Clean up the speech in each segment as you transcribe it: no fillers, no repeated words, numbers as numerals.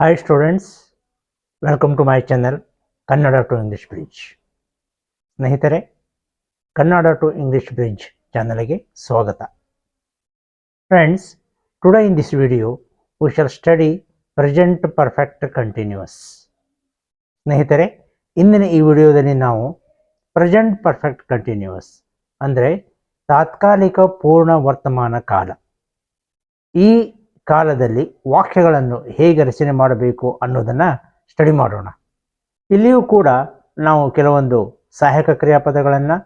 Hi students, welcome to my channel Kannada to English Bridge. ಸ್ನೇಹಿತರೆ, Kannada to English bridge ಚಾನಲ್ಗೆ ಸ್ವಾಗತ. Friends, today in this video we shall study present perfect continuous. ಸ್ನೇಹಿತರೆ, ಇಂದಿನ ಈ ವಿಡಿಯೋದಲ್ಲಿ ನಾವು ಪ್ರೆಸೆಂಟ್ ಪರ್ಫೆಕ್ಟ್ ಕಂಟಿನ್ಯೂಸ್ ಅಂದರೆ ತಾತ್ಕಾಲಿಕ ಪೂರ್ಣ ವರ್ತಮಾನ ಕಾಲ, ಈ ಕಾಲದಲ್ಲಿ ವಾಕ್ಯಗಳನ್ನು ಹೇಗೆ ರಚನೆ ಮಾಡಬೇಕು ಅನ್ನೋದನ್ನು ಸ್ಟಡಿ ಮಾಡೋಣ. ಇಲ್ಲಿಯೂ ಕೂಡ ನಾವು ಕೆಲವೊಂದು ಸಹಾಯಕ ಕ್ರಿಯಾಪದಗಳನ್ನು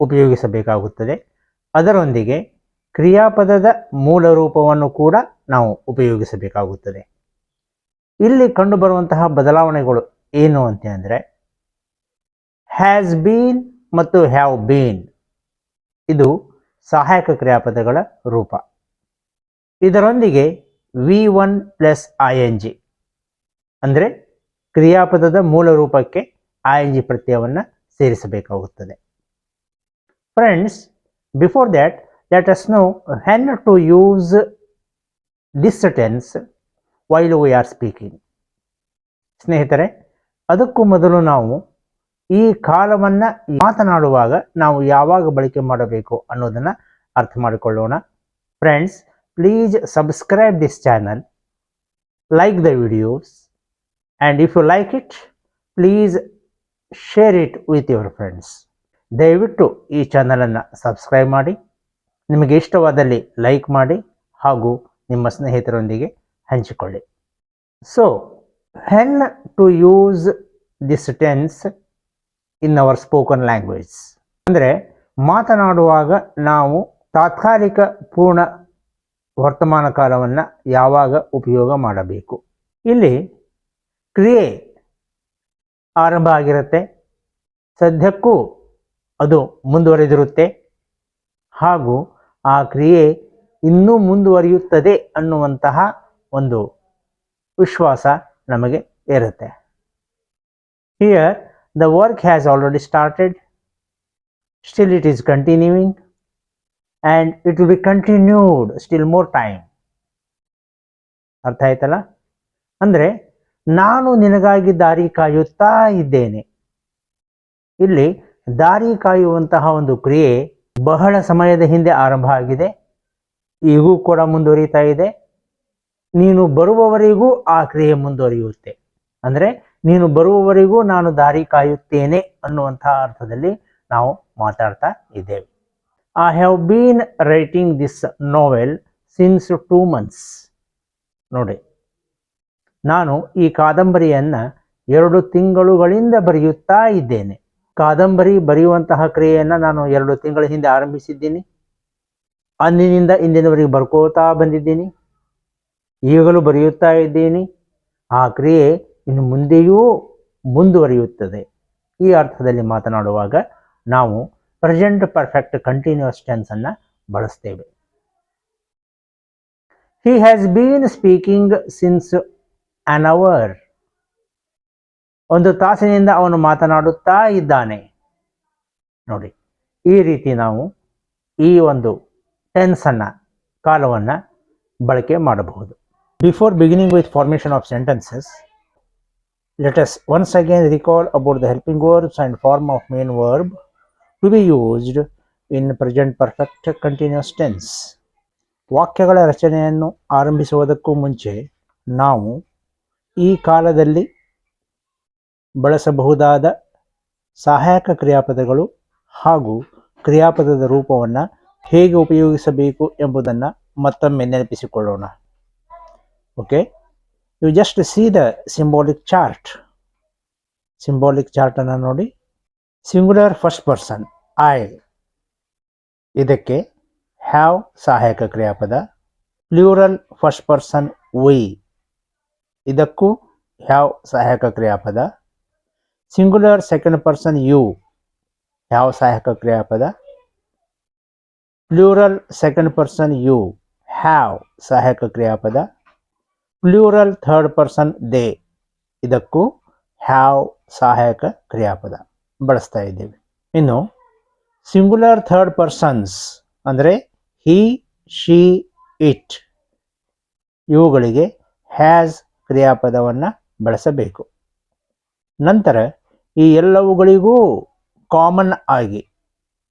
ಉಪಯೋಗಿಸಬೇಕಾಗುತ್ತದೆ. ಅದರೊಂದಿಗೆ ಕ್ರಿಯಾಪದದ ಮೂಲ ರೂಪವನ್ನು ಕೂಡ ನಾವು ಉಪಯೋಗಿಸಬೇಕಾಗುತ್ತದೆ. ಇಲ್ಲಿ ಕಂಡುಬರುವಂತಹ ಬದಲಾವಣೆಗಳು ಏನು ಅಂತ ಅಂದರೆ, ಹ್ಯಾಸ್ ಬೀನ್ ಮತ್ತು ಹ್ಯಾವ್ ಬೀನ್ ಇದು ಸಹಾಯಕ ಕ್ರಿಯಾಪದಗಳ ರೂಪ. ಇದರೊಂದಿಗೆ V1 ಪ್ಲಸ್ ING ಅಂದರೆ ಕ್ರಿಯಾಪದದ ಮೂಲ ರೂಪಕ್ಕೆ ING ಪ್ರತ್ಯಯವನ್ನು ಸೇರಿಸಬೇಕಾಗುತ್ತದೆ. Friends, before that let us know when to use this tense while we are speaking. ಸ್ನೇಹಿತರೆ, ಅದಕ್ಕೂ ಮೊದಲು ನಾವು ಈ ಕಾಲವನ್ನು ಮಾತನಾಡುವಾಗ ನಾವು ಯಾವಾಗ ಬಳಕೆ ಮಾಡಬೇಕು ಅನ್ನೋದನ್ನು ಅರ್ಥ ಮಾಡಿಕೊಳ್ಳೋಣ. Friends, please subscribe this channel, like the videos, and if you like it, please share it with your friends. ದಯವಿಟ್ಟು ಈ ಚಾನಲನ್ನು ಸಬ್ಸ್ಕ್ರೈಬ್ ಮಾಡಿ, ನಿಮಗೆ ಇಷ್ಟವಾದಲ್ಲಿ ಲೈಕ್ ಮಾಡಿ ಹಾಗೂ ನಿಮ್ಮ ಸ್ನೇಹಿತರೊಂದಿಗೆ ಹಂಚಿಕೊಳ್ಳಿ. So when to use this tense in our spoken language ಅಂದರೆ ಮಾತನಾಡುವಾಗ ನಾವು ತಾತ್ಕಾಲಿಕ ಪೂರ್ಣ ವರ್ತಮಾನ ಕಾಲವನ್ನು ಯಾವಾಗ ಉಪಯೋಗ ಮಾಡಬೇಕು. ಇಲ್ಲಿ ಕ್ರಿಯೆ ಆರಂಭ ಆಗಿರುತ್ತೆ, ಸದ್ಯಕ್ಕೂ ಅದು ಮುಂದುವರೆದಿರುತ್ತೆ ಹಾಗೂ ಆ ಕ್ರಿಯೆ ಇನ್ನೂ ಮುಂದುವರಿಯುತ್ತದೆ ಅನ್ನುವಂತಹ ಒಂದು ವಿಶ್ವಾಸ ನಮಗೆ ಇರುತ್ತೆ. Here the work has already started, still it is continuing and it will be continued still more time. ಅರ್ಥ ಆಯ್ತಲ್ಲ? ಅಂದರೆ ನಾನು ನಿನಗಾಗಿ ದಾರಿ ಕಾಯುತ್ತಾ ಇದ್ದೇನೆ. ಇಲ್ಲಿ ದಾರಿ ಕಾಯುವಂತಹ ಒಂದು ಕ್ರಿಯೆ ಬಹಳ ಸಮಯದ ಹಿಂದೆ ಆರಂಭ ಆಗಿದೆ, ಈಗೂ ಕೂಡ ಮುಂದುವರಿತಾ ಇದೆ. ನೀನು ಬರುವವರೆಗೂ ಆ ಕ್ರಿಯೆ ಮುಂದುವರಿಯುತ್ತೆ. ಅಂದರೆ ನೀನು ಬರುವವರೆಗೂ ನಾನು ದಾರಿ ಕಾಯುತ್ತೇನೆ ಅನ್ನುವಂತಹ ಅರ್ಥದಲ್ಲಿ ನಾವು ಮಾತಾಡ್ತಾ ಇದ್ದೇವೆ. I have been writing this novel since 2 months. ನೋಡಿ, ನಾನು ಈ ಕಾದಂಬರಿಯನ್ನು 2 ತಿಂಗಳುಗಳಿಂದ ಬರೆಯುತ್ತಾ ಇದ್ದೇನೆ. ಕಾದಂಬರಿ ಬರೆಯುವಂತಹ ಕ್ರಿಯೆಯನ್ನು ನಾನು 2 ತಿಂಗಳ ಹಿಂದೆ ಆರಂಭಿಸಿದ್ದೀನಿ. ಅಂದಿನಿಂದ ಇಂದಿನವರೆಗೆ ಬರ್ಕೋತಾ ಬಂದಿದ್ದೀನಿ, ಈಗಲೂ ಬರೆಯುತ್ತಾ ಇದ್ದೀನಿ. ಆ ಕ್ರಿಯೆ ಇನ್ನು ಮುಂದೆಯೂ ಮುಂದುವರಿಯುತ್ತದೆ. ಈ ಅರ್ಥದಲ್ಲಿ ಮಾತನಾಡುವಾಗ ನಾವು ಪ್ರೆಸೆಂಟ್ ಪರ್ಫೆಕ್ಟ್ ಕಂಟಿನ್ಯೂಸ್ ಟೆನ್ಸ್ ಅನ್ನು ಬಳಸ್ತೇವೆ. He has been speaking since an hour. ಒಂದು ತಾಸಿನಿಂದ ಅವನು ಮಾತನಾಡುತ್ತಾ ಇದ್ದಾನೆ. ನೋಡಿ, ಈ ರೀತಿ ನಾವು ಈ ಒಂದು ಟೆನ್ಸ್ ಅನ್ನು, ಕಾಲವನ್ನು ಬಳಕೆ ಮಾಡಬಹುದು. Before beginning with formation of sentences, let us once again recall about the helping verbs and form of main verb to be used in present perfect continuous tense. ವಾಕ್ಯಗಳ ರಚನೆಯನ್ನು ಆರಂಭಿಸುವುದಕ್ಕೂ ಮುಂಚೆ ನಾವು ಈ ಕಾಲದಲ್ಲಿ ಬಳಸಬಹುದಾದ ಸಹಾಯಕ ಕ್ರಿಯಾಪದಗಳು ಹಾಗೂ ಕ್ರಿಯಾಪದದ ರೂಪವನ್ನು ಹೇಗೆ ಉಪಯೋಗಿಸಬೇಕು ಎಂಬುದನ್ನು ಮತ್ತೊಮ್ಮೆ ನೆನಪಿಸಿಕೊಳ್ಳೋಣ. Okay, you just see the symbolic chart. Symbolic ಚಾರ್ಟನ್ನು ನೋಡಿ. ಸಿಂಗುಲರ್ ಫಸ್ಟ್ ಪರ್ಸನ್ ಐ, ಇದಕ್ಕೆ ಹ್ಯಾವ್ ಸಹಾಯಕ ಕ್ರಿಯಾಪದ. ಪ್ಲೂರಲ್ ಫಸ್ಟ್ ಪರ್ಸನ್ ವಿ, ಇದಕ್ಕೂ ಹ್ಯಾವ್ ಸಹಾಯಕ ಕ್ರಿಯಾಪದ. Singular second person you, have ಸಹಾಯಕ ಕ್ರಿಯಾಪದ. Plural second person you, have ಸಹಾಯಕ ಕ್ರಿಯಾಪದ. ಪ್ಲೂರಲ್ ಥರ್ಡ್ ಪರ್ಸನ್ ದೇ, ಇದಕ್ಕೂ ಹ್ಯಾವ್ ಸಹಾಯಕ ಕ್ರಿಯಾಪದ ಬಳಸ್ತಾ ಇದ್ದೇವೆ. ಇನ್ನು ಸಿಂಗುಲರ್ ಥರ್ಡ್ ಪರ್ಸನ್ಸ್ ಅಂದರೆ ಹಿ, ಶಿ, ಇಟ್, ಇವುಗಳಿಗೆ ಹ್ಯಾಸ್ ಕ್ರಿಯಾಪದವನ್ನು ಬಳಸಬೇಕು. ನಂತರ ಈ ಎಲ್ಲವುಗಳಿಗೂ ಕಾಮನ್ ಆಗಿ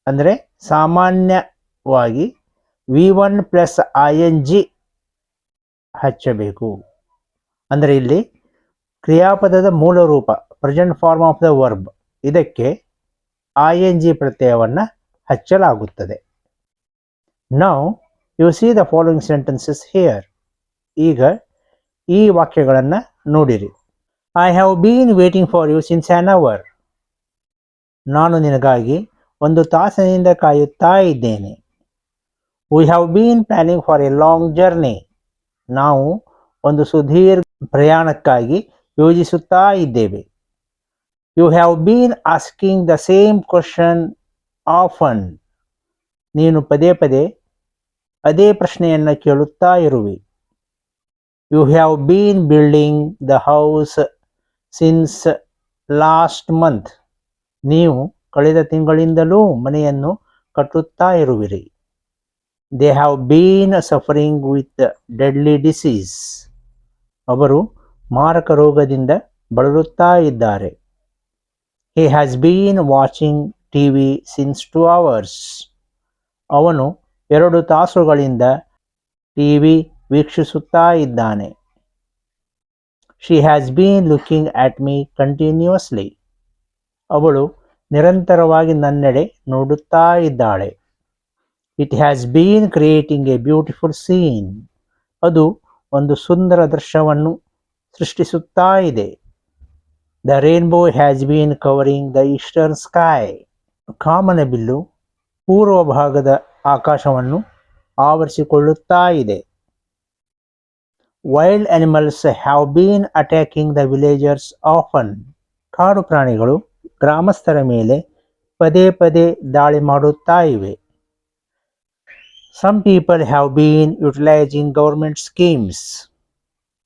ಅಂದರೆ ಸಾಮಾನ್ಯವಾಗಿ V1 ಪ್ಲಸ್ ING ಹಚ್ಚಬೇಕು. ಅಂದರೆ ಇಲ್ಲಿ ಕ್ರಿಯಾಪದದ ಮೂಲ ರೂಪ present form of the verb ಇದಕ್ಕೆ ING ಪ್ರತ್ಯಯವನ್ನು ಹಚ್ಚಲಾಗುತ್ತದೆ. Now you see the following sentences here. ಈಗ ಈ ವಾಕ್ಯಗಳನ್ನು ನೋಡಿರಿ. I have been waiting for you since an hour. ನಾನು ನಿನಗಾಗಿ 1 ತಾಸಿನಿಂದ ಕಾಯುತ್ತಾ ಇದ್ದೇನೆ. We have been planning for a long journey. ನಾವು ಒಂದು ಸುದೀರ್ಘ ಪ್ರಯಾಣಕ್ಕಾಗಿ ಯೋಜಿಸುತ್ತಾ ಇದ್ದೇವೆ. You have been asking the same question often. ನೀನು ಪದೇ ಪದೇ ಅದೇ ಪ್ರಶ್ನೆಯನ್ನು ಕೇಳುತ್ತಾ ಇರುವಿ. You have bean building the house since last month. ನೀವು ಕಳೆದ ತಿಂಗಳಿಂದಲೂ ಮನೆಯನ್ನು ಕಟ್ಟುತ್ತಾ ಇರುವಿರಿ. They have been suffering with deadly disease. ಅವರು ಮಾರಕ ರೋಗದಿಂದ ಬಳಲುತ್ತಾ ಇದ್ದಾರೆ. He has been watching TV since 2 hours. ಅವನು 2 ತಾಸುಗಳಿಂದ TV ವೀಕ್ಷಿಸುತ್ತಾ ಇದ್ದಾನೆ. She has been looking at me continuously. ಅವಳು ನಿರಂತರವಾಗಿ ನನ್ನೆಡೆ ನೋಡುತ್ತಾ ಇದ್ದಾಳೆ. It has been creating a beautiful scene. ಅದು ಒಂದು ಸುಂದರ ದೃಶ್ಯವನ್ನು ಸೃಷ್ಟಿಸುತ್ತಾ ಇದೆ. The rainbow has been covering the eastern sky. ಕಾಮನಬಿಲ್ಲು ಪೂರ್ವ ಭಾಗದ ಆಕಾಶವನ್ನು ಆವರಿಸಿಕೊಳ್ಳುತ್ತಾ ಇದೆ. Wild animals have been attacking the villagers often. ಕಾಡು ಪ್ರಾಣಿಗಳು ಗ್ರಾಮಸ್ಥರ ಮೇಲೆ ಪದೇ ಪದೇ ದಾಳಿ ಮಾಡುತ್ತಾ ಇವೆ. Some people have been utilising government schemes.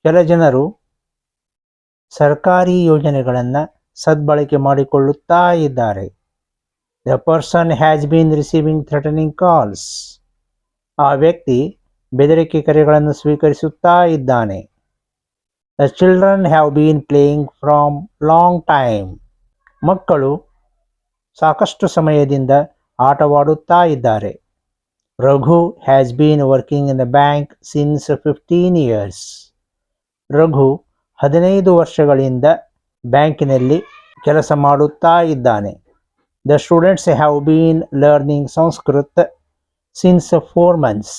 ಕೆಲ ಜನರು ಸರ್ಕಾರಿ ಯೋಜನೆಗಳನ್ನು ಸದ್ಬಳಕೆ ಮಾಡಿಕೊಳ್ಳುತ್ತಾ ಇದ್ದಾರೆ. The person has been receiving threatening calls. ಆ ವ್ಯಕ್ತಿ ಬೆದರಿಕೆ ಕರೆಗಳನ್ನು ಸ್ವೀಕರಿಸುತ್ತಾ ಇದ್ದಾನೆ. The children have been playing from long time. ಮಕ್ಕಳು ಸಾಕಷ್ಟು ಸಮಯದಿಂದ ಆಟವಾಡುತ್ತಾ ಇದ್ದಾರೆ. Raghu has been working in the bank since 15 years. Raghu 15 ವರ್ಷಗಳಿಂದ ಬ್ಯಾಂಕಿನಲ್ಲಿ ಕೆಲಸ ಮಾಡುತ್ತಾ ಇದ್ದಾನೆ. The students have been learning Sanskrit since 4 months.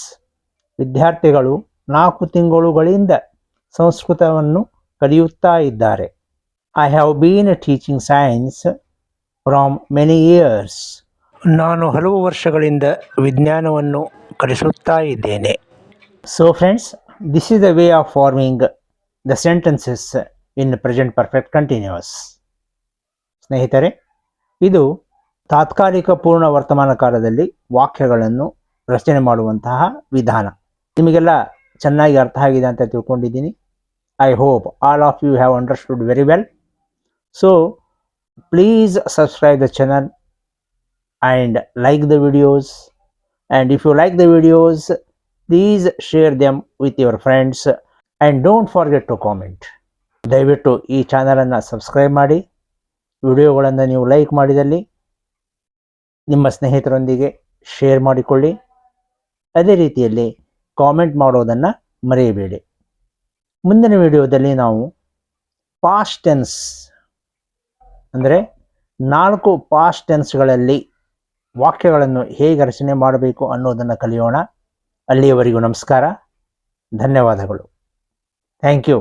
ವಿದ್ಯಾರ್ಥಿಗಳು 4 ತಿಂಗಳುಗಳಿಂದ ಸಂಸ್ಕೃತವನ್ನು ಕಲಿಯುತ್ತಾ ಇದ್ದಾರೆ. I have been teaching science from many years. ನಾನು ಹಲವು ವರ್ಷಗಳಿಂದ ವಿಜ್ಞಾನವನ್ನು ಕಲಿಸುತ್ತಾ ಇದ್ದೇನೆ. So friends, this is the way of forming the sentences in present perfect continuous. ಸ್ನೇಹಿತರೆ, ಇದು ತಾತ್ಕಾಲಿಕ ಪೂರ್ಣ ವರ್ತಮಾನ ಕಾಲದಲ್ಲಿ ವಾಕ್ಯಗಳನ್ನು ರಚನೆ ಮಾಡುವಂತಹ ವಿಧಾನ. ನಿಮಗೆಲ್ಲ ಚೆನ್ನಾಗಿ ಅರ್ಥ ಆಗಿದೆ ಅಂತ ತಿಳ್ಕೊಂಡಿದ್ದೀನಿ. I hope all of you have understood very well. So please subscribe the channel and like the videos, and if you like the videos, please share them with your friends and don't forget to comment. ದಯವಿಟ್ಟು ಈ ಚಾನಲನ್ನು subscribe ಮಾಡಿ, ವಿಡಿಯೋಗಳನ್ನು ನೀವು like ಮಾಡಿದಲ್ಲಿ ನಿಮ್ಮ ಸ್ನೇಹಿತರೊಂದಿಗೆ share ಮಾಡಿಕೊಳ್ಳಿ. ಅದೇ ರೀತಿಯಲ್ಲಿ ಕಾಮೆಂಟ್ ಮಾಡೋದನ್ನು ಮರೆಯಬೇಡಿ. ಮುಂದಿನ ವಿಡಿಯೋದಲ್ಲಿ ನಾವು ಪಾಸ್ಟ್ ಟೆನ್ಸ್ ಅಂದರೆ 4 ಪಾಸ್ಟ್ ಟೆನ್ಸ್ಗಳಲ್ಲಿ ವಾಕ್ಯಗಳನ್ನು ಹೇಗೆ ರಚನೆ ಮಾಡಬೇಕು ಅನ್ನೋದನ್ನು ಕಲಿಯೋಣ. ಅಲ್ಲಿಯವರೆಗೂ ನಮಸ್ಕಾರ, ಧನ್ಯವಾದಗಳು. Thank you.